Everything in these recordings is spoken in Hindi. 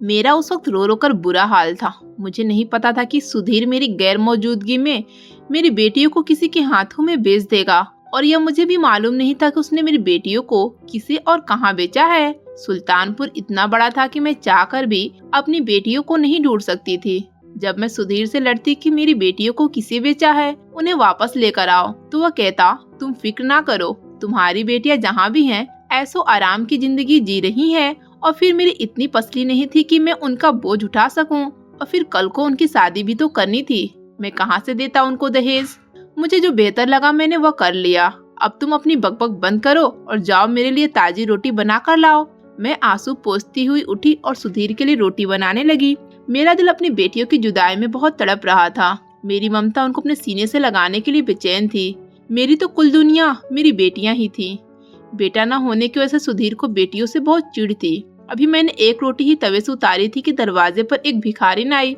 मेरा उस वक्त रो रो कर बुरा हाल था। मुझे नहीं पता था कि सुधीर मेरी गैर मौजूदगी में मेरी बेटियों को किसी के हाथों में बेच देगा, और यह मुझे भी मालूम नहीं था कि उसने मेरी बेटियों को किसे और कहां बेचा है। सुल्तानपुर इतना बड़ा था कि मैं चाहकर भी अपनी बेटियों को नहीं ढूंढ सकती थी। जब मैं सुधीर से लड़ती कि मेरी बेटियों को किसे बेचा है, उन्हें वापस लेकर आओ, तो वह कहता, तुम फिक्र ना करो, तुम्हारी बेटियां जहाँ भी हैं ऐसो आराम की जिंदगी जी रही हैं। और फिर मेरी इतनी पसली नहीं थी कि मैं उनका बोझ उठा सकूं, और फिर कल को उनकी शादी भी तो करनी थी। मैं कहाँ से देता उनको दहेज। मुझे जो बेहतर लगा मैंने वह कर लिया। अब तुम अपनी बकबक बंद करो और जाओ मेरे लिए ताजी रोटी बना कर लाओ। मैं आंसू पोंछती हुई उठी और सुधीर के लिए रोटी बनाने लगी। मेरा दिल अपनी बेटियों की जुदाई में बहुत तड़प रहा था। मेरी ममता उनको अपने सीने से लगाने के लिए बेचैन थी। मेरी तो कुल दुनिया मेरी बेटियां ही थी। बेटा न होने की वजह से सुधीर को बेटियों से बहुत चिढ़ थी। अभी मैंने एक रोटी ही तवे से उतारी थी कि दरवाजे पर एक भिखारिन आई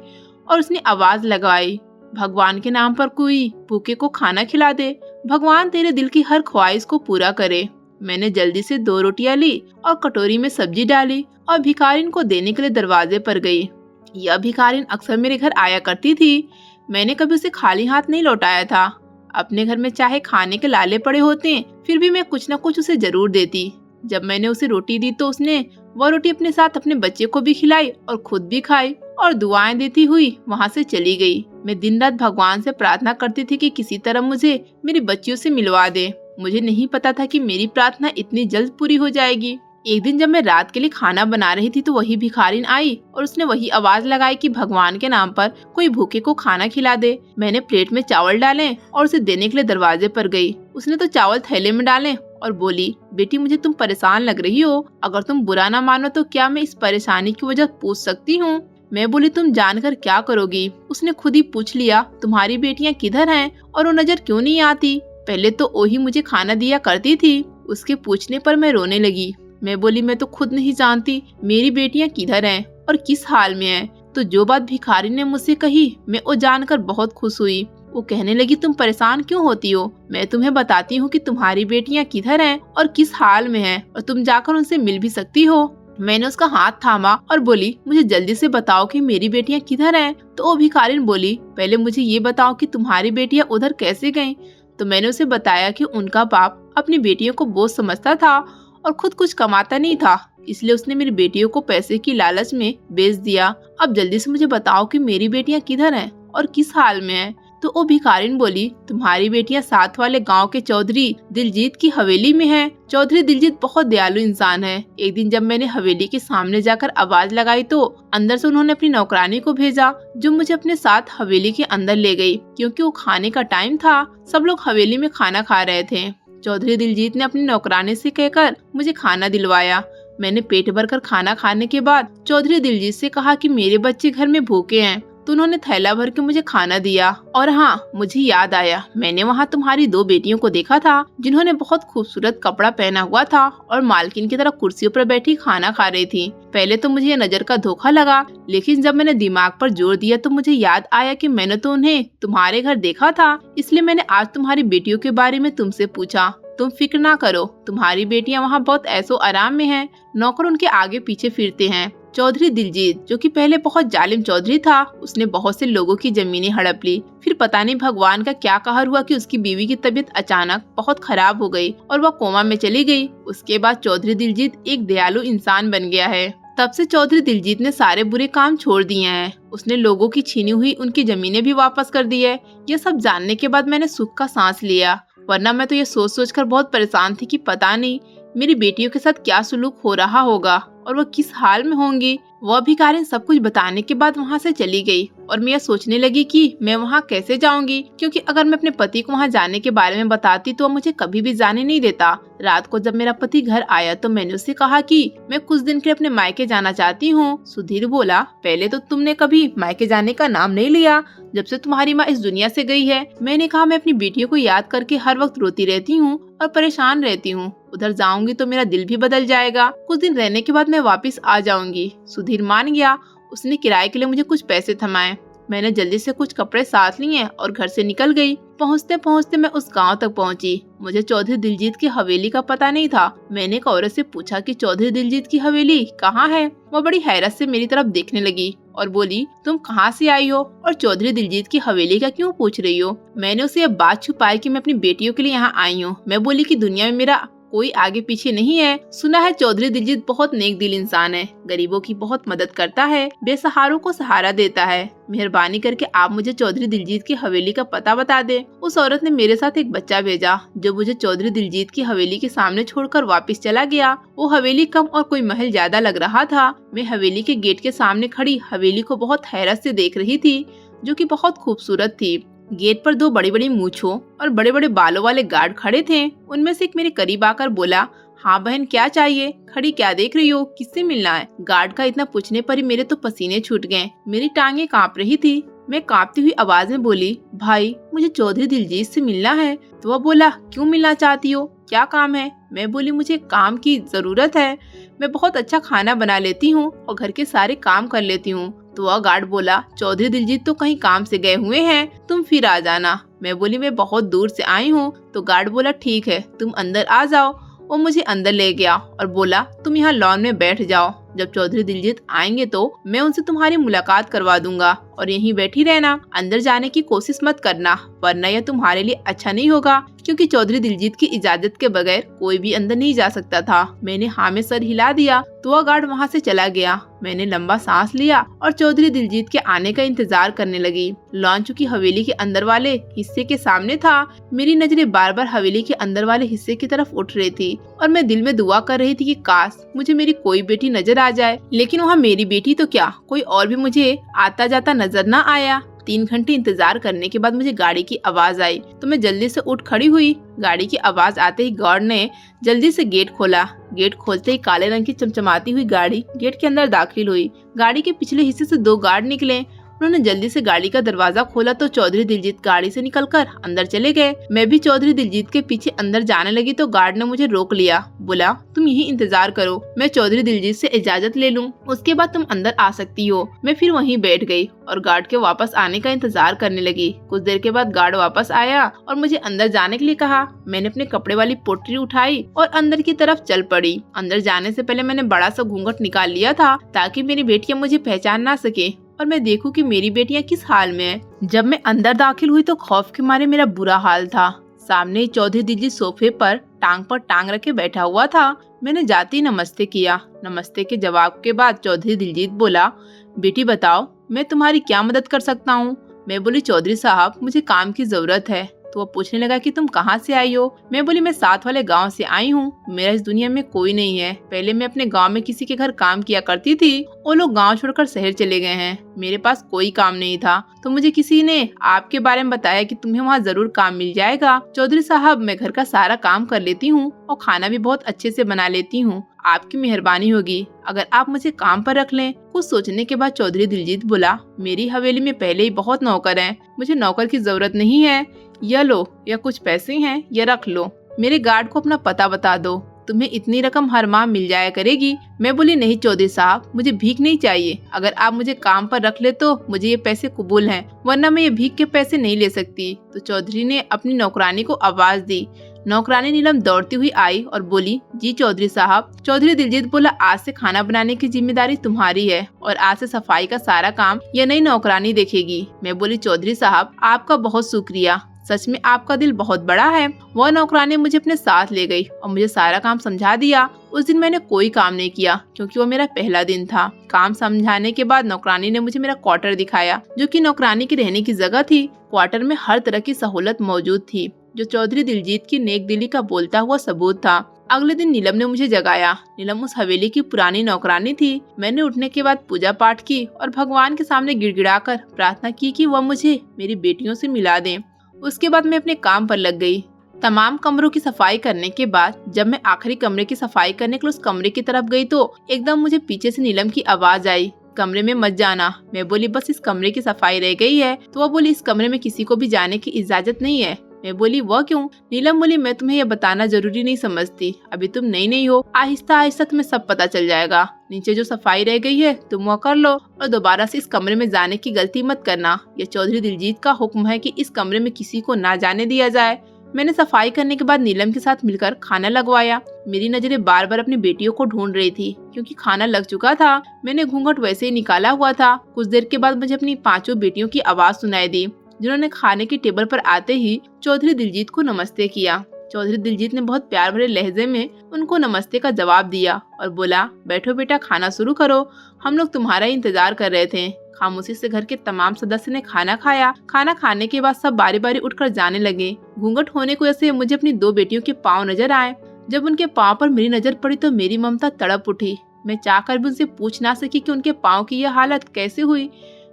और उसने आवाज लगाई, भगवान के नाम पर कोई भूखे को खाना खिला दे, भगवान तेरे दिल की हर ख्वाहिश को पूरा करे। मैंने जल्दी से 2 रोटियां ली और कटोरी में सब्जी डाली और भिखारिन को देने के लिए दरवाजे पर गई। यह भिखारिन अक्सर मेरे घर आया करती थी। मैंने कभी उसे खाली हाथ नहीं लौटाया था। अपने घर में चाहे खाने के लाले पड़े होते, फिर भी मैं कुछ न कुछ उसे जरूर देती। जब मैंने उसे रोटी दी तो उसने वह रोटी अपने साथ अपने बच्चे को भी खिलाई और खुद भी खाई और दुआएं देती हुई वहाँ से चली गई। मैं दिन रात भगवान से प्रार्थना करती थी कि किसी तरह मुझे मेरी बच्चियों से मिलवा दे। मुझे नहीं पता था कि मेरी प्रार्थना इतनी जल्द पूरी हो जाएगी। एक दिन जब मैं रात के लिए खाना बना रही थी तो वही भिखारिन आई और उसने वही आवाज लगाई कि भगवान के नाम पर कोई भूखे को खाना खिला दे। मैंने प्लेट में चावल डाले और उसे देने के लिए दरवाजे पर गई। उसने तो चावल थैले में डाले और बोली, बेटी मुझे तुम परेशान लग रही हो, अगर तुम बुरा ना मानो तो क्या मैं इस परेशानी की वजह पूछ सकती हूँ। मैं बोली, तुम जानकर क्या करोगी। उसने खुद ही पूछ लिया, तुम्हारी बेटियाँ किधर हैं और वो नजर क्यों नहीं आती। पहले तो वही मुझे खाना दिया करती थी। उसके पूछने पर मैं रोने लगी। मैं बोली, मैं तो खुद नहीं जानती मेरी बेटियां किधर हैं और किस हाल में हैं। तो जो बात भिखारी ने मुझसे कही मैं वो जानकर बहुत खुश हुई। वो कहने लगी, तुम परेशान क्यों होती हो, मैं तुम्हें बताती हूँ कि तुम्हारी बेटियां किधर हैं और किस हाल में हैं और तुम जाकर उनसे मिल भी सकती हो। मैंने उसका हाथ थामा और बोली, मुझे जल्दी से बताओ कि मेरी बेटियां किधर हैं। तो वो भिखारिन बोली, पहले मुझे ये बताओ कि तुम्हारी बेटियां उधर कैसे गयी। तो मैंने उसे बताया कि उनका बाप अपनी बेटियों को बोझ समझता था और खुद कुछ कमाता नहीं था, इसलिए उसने मेरी बेटियों को पैसे की लालच में बेच दिया। अब जल्दी से मुझे बताओ कि मेरी बेटियां किधर हैं और किस हाल में हैं। तो वो भिखारिन बोली, तुम्हारी बेटियां साथ वाले गांव के चौधरी दिलजीत की हवेली में हैं। चौधरी दिलजीत बहुत दयालु इंसान है। एक दिन जब मैंने हवेली के सामने जाकर आवाज लगाई तो अंदर से उन्होंने अपनी नौकरानी को भेजा, जो मुझे अपने साथ हवेली के अंदर ले गई। क्योंकि वो खाने का टाइम था, सब लोग हवेली में खाना खा रहे थे। चौधरी दिलजीत ने अपनी नौकरानी से कहकर मुझे खाना दिलवाया। मैंने पेट भरकर खाना खाने के बाद चौधरी दिलजीत से कहा कि मेरे बच्चे घर में भूखे हैं, तो उन्होंने थैला भर के मुझे खाना दिया। और हाँ, मुझे याद आया, मैंने वहाँ तुम्हारी 2 बेटियों को देखा था जिन्होंने बहुत खूबसूरत कपड़ा पहना हुआ था और मालकिन की तरह कुर्सियों पर बैठी खाना खा रही थी। पहले तो मुझे ये नजर का धोखा लगा, लेकिन जब मैंने दिमाग पर जोर दिया तो मुझे याद आया कि मैंने तो उन्हें तुम्हारे घर देखा था, इसलिए मैंने आज तुम्हारी बेटियों के बारे में तुमसे पूछा। तुम फिक्र ना करो, तुम्हारी बेटियां वहाँ बहुत ऐसो आराम में हैं। नौकर उनके आगे पीछे फिरते हैं। चौधरी दिलजीत, जो कि पहले बहुत जालिम चौधरी था, उसने बहुत से लोगों की जमीनें हड़प ली। फिर पता नहीं भगवान का क्या कहर हुआ कि उसकी बीवी की तबीयत अचानक बहुत खराब हो गई और वह कोमा में चली गई। उसके बाद चौधरी दिलजीत एक दयालु इंसान बन गया है। तब से चौधरी दिलजीत ने सारे बुरे काम छोड़ दिए हैं। उसने लोगों की छीनी हुई उनकी जमीनें भी वापस कर दी है। ये सब जानने के बाद मैंने सुख का सांस लिया, वरना मैं तो ये सोच सोच कर बहुत परेशान थी कि पता नहीं मेरी बेटियों के साथ क्या सुलूक हो रहा होगा और वह किस हाल में होंगी। वह भिखारिन सब कुछ बताने के बाद वहाँ से चली गई और मैं यह सोचने लगी कि मैं वहाँ कैसे जाऊंगी, क्योंकि अगर मैं अपने पति को वहाँ जाने के बारे में बताती तो वह मुझे कभी भी जाने नहीं देता। रात को जब मेरा पति घर आया तो मैंने उससे कहा कि मैं कुछ दिन के लिए अपने मायके जाना चाहती हूँ। सुधीर बोला, पहले तो तुमने कभी मायके जाने का नाम नहीं लिया जब से तुम्हारी माँ इस दुनिया से गई है। मैंने कहा, मैं अपनी बेटियों को याद करके हर वक्त रोती रहती हूँ और परेशान रहती हूँ। उधर जाऊंगी तो मेरा दिल भी बदल जाएगा। कुछ दिन रहने के बाद मैं वापस आ जाऊंगी। सुधीर मान गया। उसने किराए के लिए मुझे कुछ पैसे थमाए। मैंने जल्दी से कुछ कपड़े साथ लिए और घर से निकल गई। पहुँचते पहुँचते मैं उस गांव तक पहुँची। मुझे चौधरी दिलजीत की हवेली का पता नहीं था। मैंने एक औरत से पूछा कि चौधरी दिलजीत की हवेली कहाँ है। वो बड़ी हैरत से मेरी तरफ देखने लगी और बोली, तुम कहाँ से आई हो और चौधरी दिलजीत की हवेली का क्यों पूछ रही हो। मैंने उसे यह बात छुपाई कि मैं अपनी बेटियों के लिए यहाँ आई हूँ। मैं बोली कि दुनिया में मेरा कोई आगे पीछे नहीं है। सुना है चौधरी दिलजीत बहुत नेक दिल इंसान है, गरीबों की बहुत मदद करता है, बेसहारों को सहारा देता है। मेहरबानी करके आप मुझे चौधरी दिलजीत की हवेली का पता बता दे। उस औरत ने मेरे साथ एक बच्चा भेजा जो मुझे चौधरी दिलजीत की हवेली के सामने छोड़कर वापस चला गया। वो हवेली कम और कोई महल ज्यादा लग रहा था। मैं हवेली के गेट के सामने खड़ी हवेली को बहुत हैरत से देख रही थी, जो कि बहुत खूबसूरत थी। गेट पर दो बड़ी बड़ी मूंछों और बड़े बड़े बालों वाले गार्ड खड़े थे। उनमें से एक मेरे करीब आकर बोला, हाँ बहन क्या चाहिए, खड़ी क्या देख रही हो, किससे मिलना है। गार्ड का इतना पूछने पर ही मेरे तो पसीने छूट गए, मेरी टांगे कांप रही थी। मैं कांपती हुई आवाज में बोली, भाई मुझे चौधरी दिलजीत से मिलना है। तो वह बोला, क्यों मिलना चाहती हो, क्या काम है। मैं बोली, मुझे काम की जरूरत है, मैं बहुत अच्छा खाना बना लेती हूँ और घर के सारे काम कर लेती हूँ। तो वह गार्ड बोला, चौधरी दिलजीत तो कहीं काम से गए हुए हैं, तुम फिर आ जाना। मैं बोली, मैं बहुत दूर से आई हूँ। तो गार्ड बोला, ठीक है तुम अंदर आ जाओ। वो मुझे अंदर ले गया और बोला, तुम यहाँ लॉन में बैठ जाओ, जब चौधरी दिलजीत आएंगे तो मैं उनसे तुम्हारी मुलाकात करवा दूंगा और यहीं बैठी रहना, अंदर जाने की कोशिश मत करना, वरना यह तुम्हारे लिए अच्छा नहीं होगा, क्योंकि चौधरी दिलजीत की इजाजत के बगैर कोई भी अंदर नहीं जा सकता था। मैंने हाँ में सर हिला दिया तो वह गार्ड वहाँ से चला गया। मैंने लंबा सांस लिया और चौधरी दिलजीत के आने का इंतजार करने लगी। लॉन चूंकि हवेली के अंदर वाले हिस्से के सामने था, मेरी नजरें बार बार हवेली के अंदर वाले हिस्से की तरफ उठ रही थी और मैं दिल में दुआ कर रही थी कि काश मुझे मेरी कोई बेटी नजर आ जाए। लेकिन वहाँ मेरी बेटी तो क्या, कोई और भी मुझे आता जाता नजर न आया। 3 घंटे इंतजार करने के बाद मुझे गाड़ी की आवाज आई तो मैं जल्दी से उठ खड़ी हुई। गाड़ी की आवाज आते ही गार्ड ने जल्दी से गेट खोला। गेट खोलते ही काले रंग की चमचमाती हुई गाड़ी गेट के अंदर दाखिल हुई। गाड़ी के पिछले हिस्से से 2 गार्ड निकले। उन्होंने जल्दी से गाड़ी का दरवाजा खोला तो चौधरी दिलजीत गाड़ी से निकलकर अंदर चले गए। मैं भी चौधरी दिलजीत के पीछे अंदर जाने लगी तो गार्ड ने मुझे रोक लिया। बोला, तुम यहीं इंतजार करो, मैं चौधरी दिलजीत से इजाजत ले लूं, उसके बाद तुम अंदर आ सकती हो। मैं फिर वहीं बैठ गई और गार्ड के वापस आने का इंतजार करने लगी। कुछ देर के बाद गार्ड वापस आया और मुझे अंदर जाने के लिए कहा। मैंने अपने कपड़े वाली पोटली उठाई और अंदर की तरफ चल पड़ी। अंदर जाने से पहले मैंने बड़ा सा घूंघट निकाल लिया था ताकि मेरी बेटियां मुझे पहचान ना सके और मैं देखूं कि मेरी बेटियां किस हाल में हैं। जब मैं अंदर दाखिल हुई तो खौफ के मारे मेरा बुरा हाल था। सामने चौधरी दिलजीत सोफे पर टांग रखे बैठा हुआ था। मैंने जाते ही नमस्ते किया। नमस्ते के जवाब के बाद चौधरी दिलजीत बोला, बेटी बताओ मैं तुम्हारी क्या मदद कर सकता हूँ। मैं बोली, चौधरी साहब मुझे काम की जरूरत है। तो वो पूछने लगा कि तुम कहाँ से आई हो। मैं बोली, मैं साथ वाले गांव से आई हूँ, मेरा इस दुनिया में कोई नहीं है। पहले मैं अपने गांव में किसी के घर काम किया करती थी, वो लोग गांव छोड़कर शहर चले गए हैं, मेरे पास कोई काम नहीं था। तो मुझे किसी ने आपके बारे में बताया कि तुम्हें वहाँ जरूर काम मिल जाएगा। चौधरी साहब मैं घर का सारा काम कर लेती हूँ और खाना भी बहुत अच्छे से बना लेती हूँ, आपकी मेहरबानी होगी अगर आप मुझे काम पर रख लें। कुछ सोचने के बाद चौधरी दिलजीत बोला, मेरी हवेली में पहले ही बहुत नौकर हैं, मुझे नौकर की जरूरत नहीं है। यह लो, या कुछ पैसे हैं, यह रख लो। मेरे गार्ड को अपना पता बता दो, तुम्हें इतनी रकम हर माह मिल जाया करेगी। मैं बोली, नहीं चौधरी साहब मुझे भीख नहीं चाहिए, अगर आप मुझे काम पर रख ले तो मुझे ये पैसे कबूल हैं, वरना मैं ये भीख के पैसे नहीं ले सकती। तो चौधरी ने अपनी नौकरानी को आवाज दी। नौकरानी नीलम दौड़ती हुई आई और बोली, जी चौधरी साहब। चौधरी दिलजीत बोला, आज से खाना बनाने की जिम्मेदारी तुम्हारी है और आज से सफाई का सारा काम यह नई नौकरानी देखेगी। मैं बोली, चौधरी साहब आपका बहुत शुक्रिया, सच में आपका दिल बहुत बड़ा है। वह नौकरानी मुझे अपने साथ ले गई और मुझे सारा काम समझा दिया। उस दिन मैंने कोई काम नहीं किया क्योंकि वो मेरा पहला दिन था। काम समझाने के बाद नौकरानी ने मुझे मेरा क्वार्टर दिखाया, जो कि नौकरानी की रहने की जगह थी। क्वार्टर में हर तरह की सहूलत मौजूद थी, जो चौधरी दिलजीत की नेक दिली का बोलता हुआ सबूत था। अगले दिन नीलम ने मुझे जगाया। नीलम उस हवेली की पुरानी नौकरानी थी। मैंने उठने के बाद पूजा पाठ की और भगवान के सामने गिड़गिड़ाकर प्रार्थना की कि वह मुझे मेरी बेटियों से मिला दें। उसके बाद मैं अपने काम पर लग गई। तमाम कमरों की सफाई करने के बाद जब मैं आखिरी कमरे की सफाई करने के लिए उस कमरे की तरफ गई तो एकदम मुझे पीछे से नीलम की आवाज आई, कमरे में मत जाना। मैं बोली, बस इस कमरे की सफाई रह गई है। तो वह बोली, इस कमरे में किसी को भी जाने की इजाजत नहीं है। मैं बोली वह क्यों? नीलम बोली मैं तुम्हें यह बताना जरूरी नहीं समझती, अभी तुम नई नई हो, आहिस्ता आहिस्ता तुम्हें सब पता चल जाएगा। नीचे जो सफाई रह गई है तुम वह कर लो और दोबारा से इस कमरे में जाने की गलती मत करना। यह चौधरी दिलजीत का हुक्म है कि इस कमरे में किसी को ना जाने दिया जाए। मैंने सफाई करने के बाद नीलम के साथ मिलकर खाना लगवाया। मेरी नजरें बार बार अपनी बेटियों को ढूंढ रही थी क्योंकि खाना लग चुका था। मैंने घूंघट वैसे ही निकाला हुआ था। कुछ देर के बाद मुझे अपनी 5 बेटियों की आवाज सुनाई दी, जिन्होंने खाने की टेबल पर आते ही चौधरी दिलजीत को नमस्ते किया। चौधरी दिलजीत ने बहुत प्यार भरे लहजे में उनको नमस्ते का जवाब दिया और बोला, बैठो बेटा, खाना शुरू करो, हम लोग तुम्हारा इंतजार कर रहे थे। खामोशी से घर के तमाम सदस्य ने खाना खाया। खाना खाने के बाद सब बारी बारी उठकर जाने लगे। घूंघट होने की वजह से मुझे अपनी 2 बेटियों के पाँव नजर आए। जब उनके पाँव पर मेरी नजर पड़ी तो मेरी ममता तड़प उठी। मैं चाहकर भी उनसे पूछ ना सकी कि उनके पाँव की यह हालत कैसे हुई।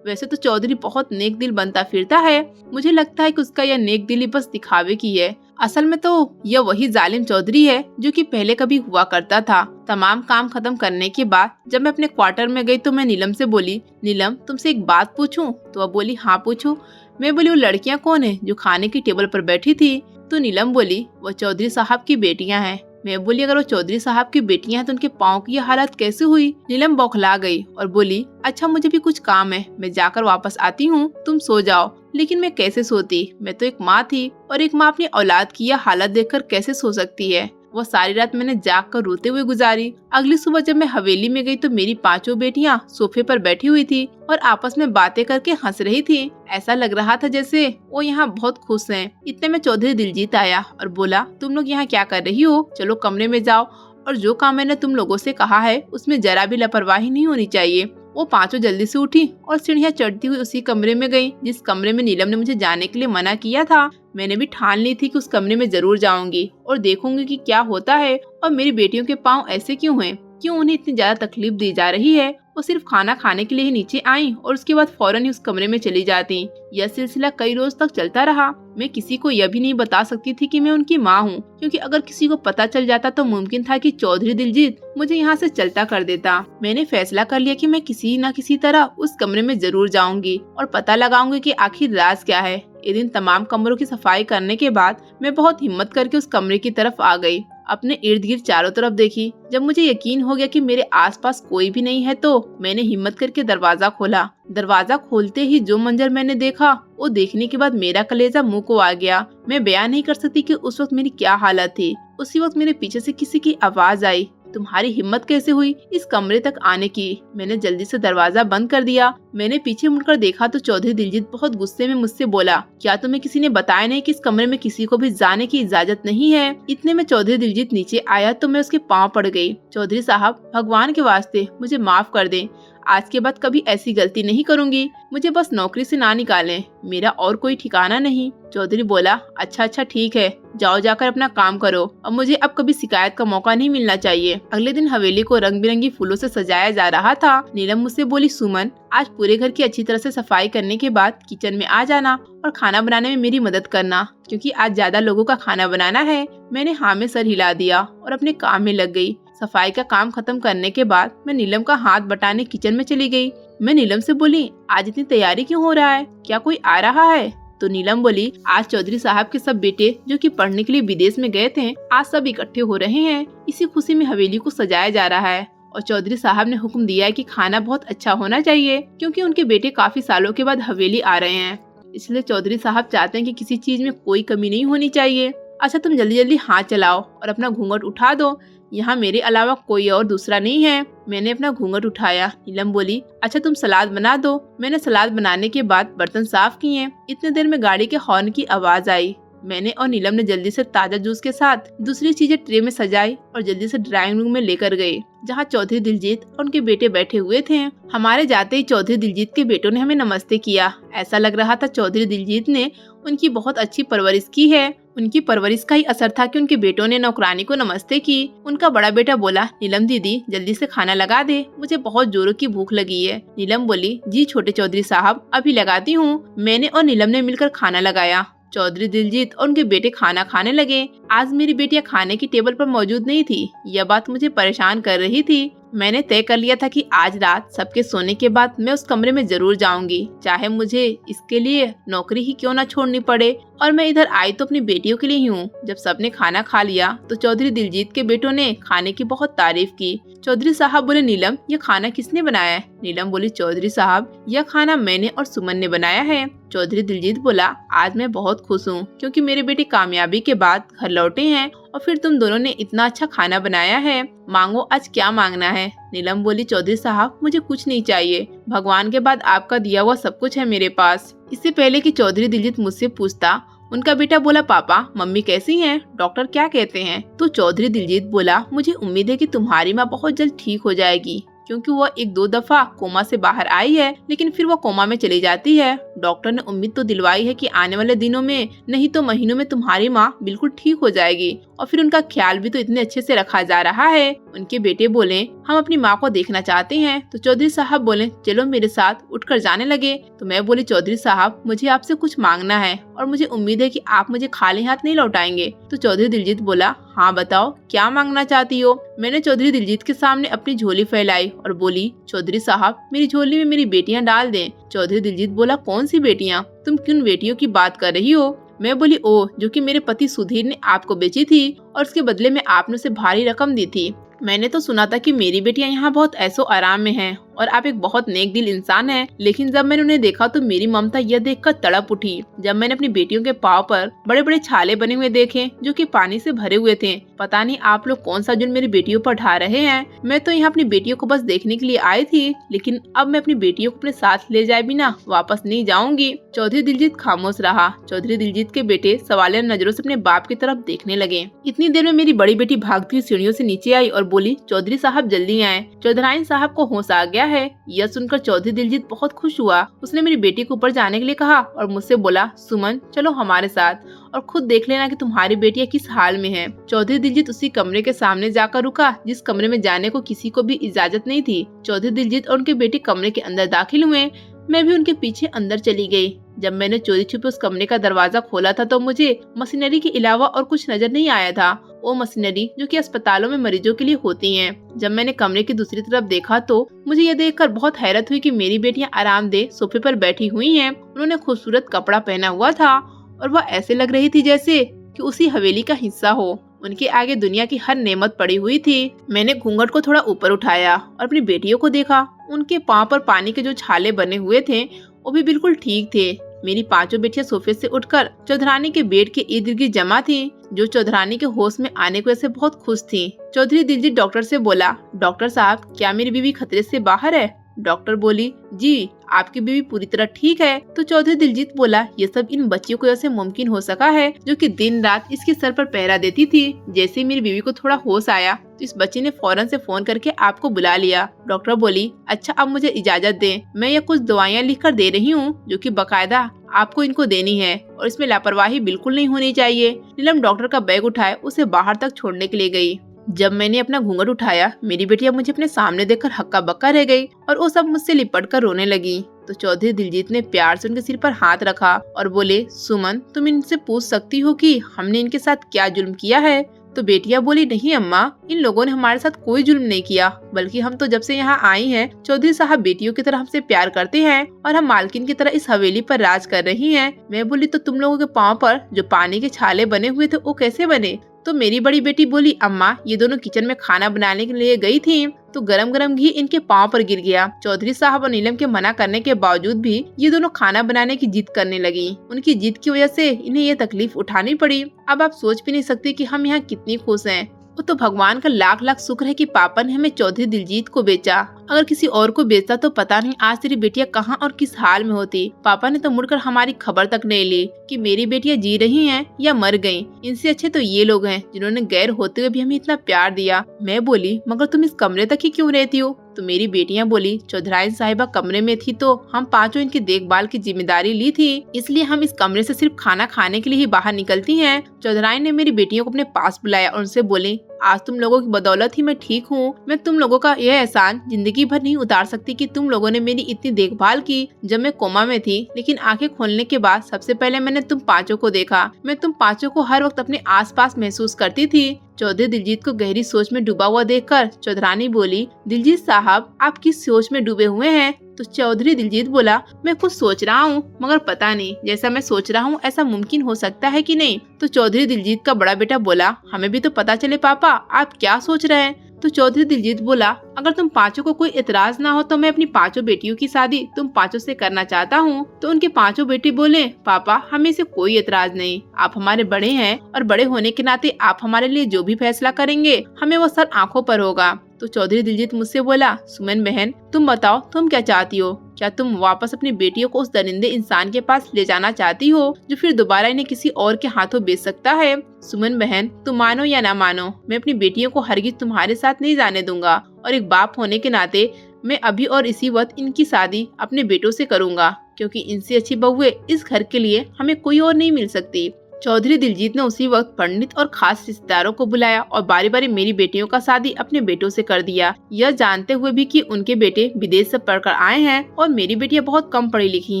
वैसे तो चौधरी बहुत नेक दिल बनता फिरता है, मुझे लगता है कि उसका यह नेक दिली बस दिखावे की है। असल में तो यह वही जालिम चौधरी है जो कि पहले कभी हुआ करता था। तमाम काम खत्म करने के बाद जब मैं अपने क्वार्टर में गई तो मैं नीलम से बोली, नीलम तुमसे एक बात पूछूं? तो वह बोली हाँ पूछो। मैं बोली वो लड़कियां कौन है जो खाने की टेबल पर बैठी थी? तो नीलम बोली वो चौधरी साहब की बेटियां हैं। मैं बोली अगर वो चौधरी साहब की बेटियां हैं तो उनके पाँव की यह हालत कैसे हुई? नीलम बौखला गई और बोली, अच्छा मुझे भी कुछ काम है, मैं जाकर वापस आती हूँ, तुम सो जाओ। लेकिन मैं कैसे सोती? मैं तो एक माँ थी और एक माँ अपनी औलाद की यह हालत देखकर कैसे सो सकती है? वो सारी रात मैंने जाग कर रोते हुए गुजारी। अगली सुबह जब मैं हवेली में गई तो मेरी 5 बेटियां सोफे पर बैठी हुई थी और आपस में बातें करके हंस रही थी। ऐसा लग रहा था जैसे वो यहाँ बहुत खुश हैं। इतने में चौधरी दिलजीत आया और बोला, तुम लोग यहाँ क्या कर रही हो? चलो कमरे में जाओ और जो काम मैंने तुम लोगों से कहा है उसमें जरा भी लापरवाही नहीं होनी चाहिए। वो 5 जल्दी से उठी और सीढ़ियाँ चढ़ती हुई उसी कमरे में गई जिस कमरे में नीलम ने मुझे जाने के लिए मना किया था। मैंने भी ठान ली थी कि उस कमरे में जरूर जाऊंगी और देखूंगी कि क्या होता है और मेरी बेटियों के पाँव ऐसे क्यों हैं, क्यों उन्हें इतनी ज्यादा तकलीफ दी जा रही है। वो सिर्फ खाना खाने के लिए ही नीचे आई और उसके बाद फौरन ही उस कमरे में चली जाती। यह सिलसिला कई रोज तक चलता रहा। मैं किसी को यह भी नहीं बता सकती थी कि मैं उनकी माँ हूँ, क्योंकि अगर किसी को पता चल जाता तो मुमकिन था कि चौधरी दिलजीत मुझे यहाँ से चलता कर देता। मैंने फैसला कर लिया कि मैं किसी न किसी तरह उस कमरे में जरूर जाऊंगी और पता लगाऊंगी कि आखिर राज क्या है। ये दिन तमाम कमरों की सफाई करने के बाद मैं बहुत हिम्मत करके उस कमरे की तरफ आ गई। अपने इर्द गिर्द चारों तरफ देखी। जब मुझे यकीन हो गया कि मेरे आसपास कोई भी नहीं है तो मैंने हिम्मत करके दरवाजा खोला। दरवाजा खोलते ही जो मंजर मैंने देखा वो देखने के बाद मेरा कलेजा मुंह को आ गया। मैं बयान नहीं कर सकती कि उस वक्त मेरी क्या हालत थी। उसी वक्त मेरे पीछे से किसी की आवाज आई, तुम्हारी हिम्मत कैसे हुई इस कमरे तक आने की? मैंने जल्दी से दरवाजा बंद कर दिया। मैंने पीछे मुड़कर देखा तो चौधरी दिलजीत बहुत गुस्से में मुझसे बोला, क्या तुम्हें किसी ने बताया नहीं कि इस कमरे में किसी को भी जाने की इजाजत नहीं है? इतने में चौधरी दिलजीत नीचे आया तो मैं उसके पाँव पड़ गई। चौधरी साहब, भगवान के वास्ते मुझे माफ कर दें, आज के बाद कभी ऐसी गलती नहीं करूंगी। मुझे बस नौकरी से ना निकालें, मेरा और कोई ठिकाना नहीं। चौधरी बोला, अच्छा ठीक है, जाओ जाकर अपना काम करो, अब मुझे अब कभी शिकायत का मौका नहीं मिलना चाहिए। अगले दिन हवेली को रंग बिरंगी फूलों से सजाया जा रहा था। नीलम मुझसे बोली, सुमन, आज पूरे घर की अच्छी तरह से सफाई करने के बाद किचन में आ जाना और खाना बनाने में मेरी मदद करना, क्योंकि आज ज्यादा लोगों का खाना बनाना है। मैंने हाँ में सर हिला दिया और अपने काम में लग गई। सफाई का काम खत्म करने के बाद मैं नीलम का हाथ बटाने किचन में चली गई। मैं नीलम से बोली, आज इतनी तैयारी क्यों हो रहा है? क्या कोई आ रहा है? तो नीलम बोली, आज चौधरी साहब के सब बेटे जो कि पढ़ने के लिए विदेश में गए थे, आज सब इकट्ठे हो रहे हैं। इसी खुशी में हवेली को सजाया जा रहा है और चौधरी साहब ने हुक्म दिया है कि खाना बहुत अच्छा होना चाहिए, क्योंकि उनके बेटे काफी सालों के बाद हवेली आ रहे हैं। इसलिए चौधरी साहब चाहते हैं कि किसी चीज में कोई कमी नहीं होनी चाहिए। अच्छा, तुम जल्दी जल्दी हाथ चलाओ और अपना घूंघट उठा दो, यहाँ मेरे अलावा कोई और दूसरा नहीं है। मैंने अपना घूंघट उठाया। नीलम बोली, अच्छा तुम सलाद बना दो। मैंने सलाद बनाने के बाद बर्तन साफ किए। इतने देर में गाड़ी के हॉर्न की आवाज आई। मैंने और नीलम ने जल्दी से ताजा जूस के साथ दूसरी चीजें ट्रे में सजाई और जल्दी से ड्राइंग रूम में लेकर गए, जहाँ चौधरी दिलजीत और उनके बेटे बैठे हुए थे। हमारे जाते ही चौधरी दिलजीत के बेटों ने हमें नमस्ते किया। ऐसा लग रहा था चौधरी दिलजीत ने उनकी बहुत अच्छी परवरिश की है। उनकी परवरिश का ही असर था कि उनके बेटों ने नौकरानी को नमस्ते की। उनका बड़ा बेटा बोला, नीलम दीदी जल्दी से खाना लगा दे, मुझे बहुत जोरों की भूख लगी है। नीलम बोली, जी छोटे चौधरी साहब, अभी लगाती हूँ। मैंने और नीलम ने मिलकर खाना लगाया। चौधरी दिलजीत और उनके बेटे खाना खाने लगे। आज मेरी बेटियां खाने की टेबल पर मौजूद नहीं थी। यह बात मुझे परेशान कर रही थी। मैंने तय कर लिया था कि आज रात सबके सोने के बाद मैं उस कमरे में जरूर जाऊंगी, चाहे मुझे इसके लिए नौकरी ही क्यों ना छोड़नी पड़े। और मैं इधर आई तो अपनी बेटियों के लिए ही हूँ। जब सबने खाना खा लिया तो चौधरी दिलजीत के बेटों ने खाने की बहुत तारीफ की। चौधरी साहब बोले, नीलम ये खाना किसने बनाया है? नीलम बोली, चौधरी साहब यह खाना मैंने और सुमन ने बनाया है। चौधरी दिलजीत बोला, आज मैं बहुत खुश हूँ क्योंकि मेरे बेटे कामयाबी के बाद घर लौटे हैं और फिर तुम दोनों ने इतना अच्छा खाना बनाया है। मांगो, आज क्या मांगना है? नीलम बोली, चौधरी साहब मुझे कुछ नहीं चाहिए, भगवान के बाद आपका दिया हुआ सब कुछ है मेरे पास। इससे पहले कि चौधरी दिलजीत मुझसे पूछता, उनका बेटा बोला, पापा मम्मी कैसी हैं? डॉक्टर क्या कहते हैं? तो चौधरी दिलजीत बोला, मुझे उम्मीद है कि तुम्हारी माँ बहुत जल्द ठीक हो जाएगी, क्योंकि वह 1-2 दफा कोमा से बाहर आई है लेकिन फिर वो कोमा में चली जाती है। डॉक्टर ने उम्मीद तो दिलवाई है कि आने वाले दिनों में नहीं तो महीनों में तुम्हारी माँ बिल्कुल ठीक हो जाएगी और फिर उनका ख्याल भी तो इतने अच्छे से रखा जा रहा है। उनके बेटे बोले, हम अपनी माँ को देखना चाहते हैं। तो चौधरी साहब बोले, चलो मेरे साथ, उठकर जाने लगे। तो मैं बोली, चौधरी साहब मुझे आपसे कुछ मांगना है और मुझे उम्मीद है कि आप मुझे खाली हाथ नहीं लौटाएंगे। तो चौधरी दिलजीत बोला, हाँ बताओ क्या मांगना चाहती हो? मैंने चौधरी दिलजीत के सामने अपनी झोली फैलाई और बोली, चौधरी साहब मेरी झोली में मेरी बेटियां डाल दें। चौधरी दिलजीत बोला, कौन सी बेटियां? तुम किन बेटियों की बात कर रही हो? मैं बोली, ओ जो कि मेरे पति सुधीर ने आपको बेची थी और उसके बदले में आपने उसे भारी रकम दी थी। मैंने तो सुना था कि मेरी बेटियां यहाँ बहुत ऐसो आराम में हैं और आप एक बहुत नेक दिल इंसान हैं, लेकिन जब मैंने उन्हें देखा तो मेरी ममता यह देखकर तड़प उठी। जब मैंने अपनी बेटियों के पाँव पर बड़े बड़े छाले बने हुए देखे जो कि पानी से भरे हुए थे। पता नहीं आप लोग कौन सा जुल्म मेरी बेटियों पर ढा रहे हैं। मैं तो यहाँ अपनी बेटियों को बस देखने के लिए आई थी, लेकिन अब मैं अपनी बेटियों को अपने साथ ले जाए बिना वापस नहीं जाऊंगी। चौधरी दिलजीत खामोश रहा। चौधरी दिलजीत के बेटे सवालिया नजरों से अपने बाप की तरफ देखने लगे। इतनी देर में मेरी बड़ी बेटी भागती हुई सीढ़ियों से नीचे आई और बोली, चौधरी साहब जल्दी आए, चौधराइन साहब को होश आ गया है। यह सुनकर चौधरी दिलजीत बहुत खुश हुआ। उसने मेरी बेटी को ऊपर जाने के लिए कहा और मुझसे बोला, सुमन चलो हमारे साथ और खुद देख लेना कि तुम्हारी बेटियां किस हाल में हैं। चौधरी दिलजीत उसी कमरे के सामने जाकर रुका जिस कमरे में जाने को किसी को भी इजाजत नहीं थी। चौधरी दिलजीत और उनके बेटे कमरे के अंदर दाखिल हुए। मैं भी उनके पीछे अंदर चली गई। जब मैंने चोरी छुपे उस कमरे का दरवाजा खोला था तो मुझे मशीनरी के अलावा और कुछ नजर नहीं आया था। वो मशीनरी जो कि अस्पतालों में मरीजों के लिए होती हैं। जब मैंने कमरे की दूसरी तरफ देखा तो मुझे यह देखकर बहुत हैरत हुई कि मेरी बेटियां आरामदेह सोफे पर बैठी हुई हैं। उन्होंने खूबसूरत कपड़ा पहना हुआ था और वह ऐसे लग रही थी जैसे कि उसी हवेली का हिस्सा हो। उनके आगे दुनिया की हर नेमत पड़ी हुई थी। मैंने घूंघट को थोड़ा ऊपर उठाया और अपनी बेटियों को देखा। उनके पाँव पर पानी के जो छाले बने हुए थे वो भी बिल्कुल ठीक थे। मेरी 5 बेटियां सोफे से उठकर चौधरानी के बेड के इर्द गिर्द जमा थी, जो चौधरानी के होश में आने की वजह से बहुत खुश थी। चौधरी दिलजीत डॉक्टर से बोला, डॉक्टर साहब क्या मेरी बीवी खतरे से बाहर है? डॉक्टर बोली, जी आपकी बीवी पूरी तरह ठीक है। तो चौधरी दिलजीत बोला, ये सब इन बच्चियों को ऐसे मुमकिन हो सका है जो कि दिन रात इसके सर पर पहरा देती थी। जैसे ही मेरी बीवी को थोड़ा होश आया तो इस बच्ची ने फौरन से फोन करके आपको बुला लिया। डॉक्टर बोली, अच्छा अब मुझे इजाजत दें, मैं ये कुछ दवाइयाँ लिख कर दे रही हूँ जो कि बकायदा आपको इनको देनी है और इसमें लापरवाही बिल्कुल नहीं होनी चाहिए। नीलम डॉक्टर का बैग उठाए उसे बाहर तक छोड़ने के लिए गई। जब मैंने अपना घूंघट उठाया मेरी बेटियां मुझे अपने सामने देखकर हक्का बक्का रह गई और वो सब मुझसे लिपट कर रोने लगी। तो चौधरी दिलजीत ने प्यार से उनके सिर पर हाथ रखा और बोले, सुमन तुम इनसे पूछ सकती हो कि हमने इनके साथ क्या जुल्म किया है? तो बेटियां बोली, नहीं अम्मा, इन लोगों ने हमारे साथ कोई जुल्म नहीं किया, बल्कि हम तो जब से यहाँ आई हैं चौधरी साहब बेटियों की तरह हमसे प्यार करते हैं और हम मालकिन की तरह इस हवेली पर राज कर रही हैं। मैं बोली, तो तुम लोगों के पाँव पर जो पानी के छाले बने हुए थे वो कैसे बने? तो मेरी बड़ी बेटी बोली, अम्मा ये दोनों किचन में खाना बनाने के लिए गई थी तो गरम गरम घी इनके पाँव पर गिर गया। चौधरी साहब और नीलम के मना करने के बावजूद भी ये दोनों खाना बनाने की जिद करने लगी। उनकी जिद की वजह से इन्हें ये तकलीफ उठानी पड़ी। अब आप सोच भी नहीं सकती कि हम यहाँ कितनी खुश हैं। वो तो भगवान का लाख लाख शुक्र है कि पापा ने हमें चौधरी दिलजीत को बेचा। अगर किसी और को बेचता तो पता नहीं आज तेरी बेटियां कहाँ और किस हाल में होती। पापा ने तो मुड़कर हमारी खबर तक नहीं ली कि मेरी बेटियां जी रही हैं या मर गईं। इनसे अच्छे तो ये लोग हैं जिन्होंने गैर होते हुए भी हमें इतना प्यार दिया। मैं बोली, मगर तुम इस कमरे तक ही क्यों रहती हो? तो मेरी बेटियां बोली, चौधराइन साहिबा कमरे में थी तो हम पांचों इनकी देखभाल की जिम्मेदारी ली थी, इसलिए हम इस कमरे से सिर्फ खाना खाने के लिए ही बाहर निकलती हैं। चौधराइन ने मेरी बेटियों को अपने पास बुलाया और उनसे बोले, आज तुम लोगों की बदौलत ही मैं ठीक हूँ। मैं तुम लोगों का यह एहसान जिंदगी भर नहीं उतार सकती कि तुम लोगों ने मेरी इतनी देखभाल की जब मैं कोमा में थी, लेकिन आंखें खोलने के बाद सबसे पहले मैंने तुम पांचों को देखा। मैं तुम पांचों को हर वक्त अपने आसपास महसूस करती थी। चौधरी दिलजीत को गहरी सोच में डूबा हुआ देखकर चौधरानी बोली, दिलजीत साहब आप किस सोच में डूबे हुए हैं? तो चौधरी दिलजीत बोला, मैं कुछ सोच रहा हूँ, मगर पता नहीं जैसा मैं सोच रहा हूँ ऐसा मुमकिन हो सकता है कि नहीं। तो चौधरी दिलजीत का बड़ा बेटा बोला, हमें भी तो पता चले पापा आप क्या सोच रहे हैं। तो चौधरी दिलजीत बोला, अगर तुम पांचों को कोई एतराज ना हो तो मैं अपनी पांचों बेटियों की शादी तुम पांचों से करना चाहता हूँ। तो उनके पांचों बेटे बोले, पापा हमें से कोई एतराज नहीं, आप हमारे बड़े हैं और बड़े होने के नाते आप हमारे लिए जो भी फैसला करेंगे हमें वो सर आंखों पर होगा। तो चौधरी दिलजीत मुझसे बोला, सुमन बहन तुम बताओ तुम क्या चाहती हो? क्या तुम वापस अपनी बेटियों को उस दरिंदे इंसान के पास ले जाना चाहती हो जो फिर दोबारा इन्हें किसी और के हाथों बेच सकता है? सुमन बहन तुम मानो या ना मानो, मैं अपनी बेटियों को हरगिज तुम्हारे साथ नहीं जाने दूंगा और एक बाप होने के नाते मैं अभी और इसी वक्त इनकी शादी अपने बेटों से करूंगा, क्योंकि इनसे अच्छी बहुएं इस घर के लिए हमें कोई और नहीं मिल सकती। चौधरी दिलजीत ने उसी वक्त पंडित और खास रिश्तेदारों को बुलाया और बारी बारी मेरी बेटियों का शादी अपने बेटों से कर दिया, यह जानते हुए भी कि उनके बेटे विदेश से पढ़कर आए हैं और मेरी बेटियां बहुत कम पढ़ी लिखी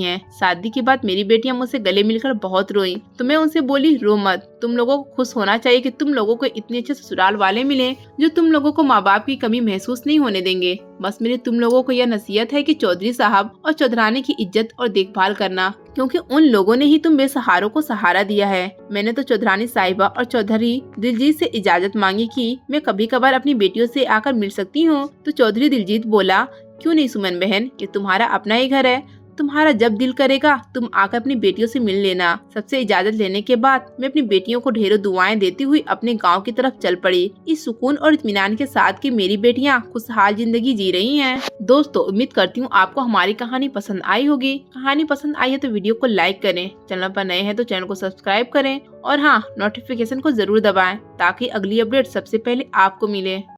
हैं। शादी के बाद मेरी बेटियां मुझसे गले मिलकर बहुत रोईं, तो मैं उनसे बोली, रो मत, तुम लोगों को खुश होना चाहिए कि तुम लोगों को इतने अच्छे ससुराल वाले मिले जो तुम लोगों को माँ बाप की कमी महसूस नहीं होने देंगे। बस मेरी तुम लोगों को यह नसीहत है कि चौधरी साहब और चौधरानी की इज्जत और देखभाल करना, क्योंकि उन लोगों ने ही तुम बेसहारों को सहारा दिया है। मैंने तो चौधरानी साहिबा और चौधरी दिलजीत से इजाजत मांगी कि मैं कभी कभार अपनी बेटियों से आकर मिल सकती हूँ। तो चौधरी दिलजीत बोला, क्यों नहीं सुमन बहन, ये तुम्हारा अपना ही घर है, तुम्हारा जब दिल करेगा तुम आकर अपनी बेटियों से मिल लेना। सबसे इजाजत लेने के बाद मैं अपनी बेटियों को ढेरों दुआएं देती हुई अपने गांव की तरफ चल पड़ी, इस सुकून और इत्मीनान के साथ कि मेरी बेटियां खुशहाल जिंदगी जी रही हैं। दोस्तों उम्मीद करती हूँ आपको हमारी कहानी पसंद आई होगी। कहानी पसंद आई है तो वीडियो को लाइक करें, चैनल पर नए हैं तो चैनल को सब्सक्राइब करें और हाँ, नोटिफिकेशन को जरूर दबाएं ताकि अगली अपडेट सबसे पहले आपको मिले।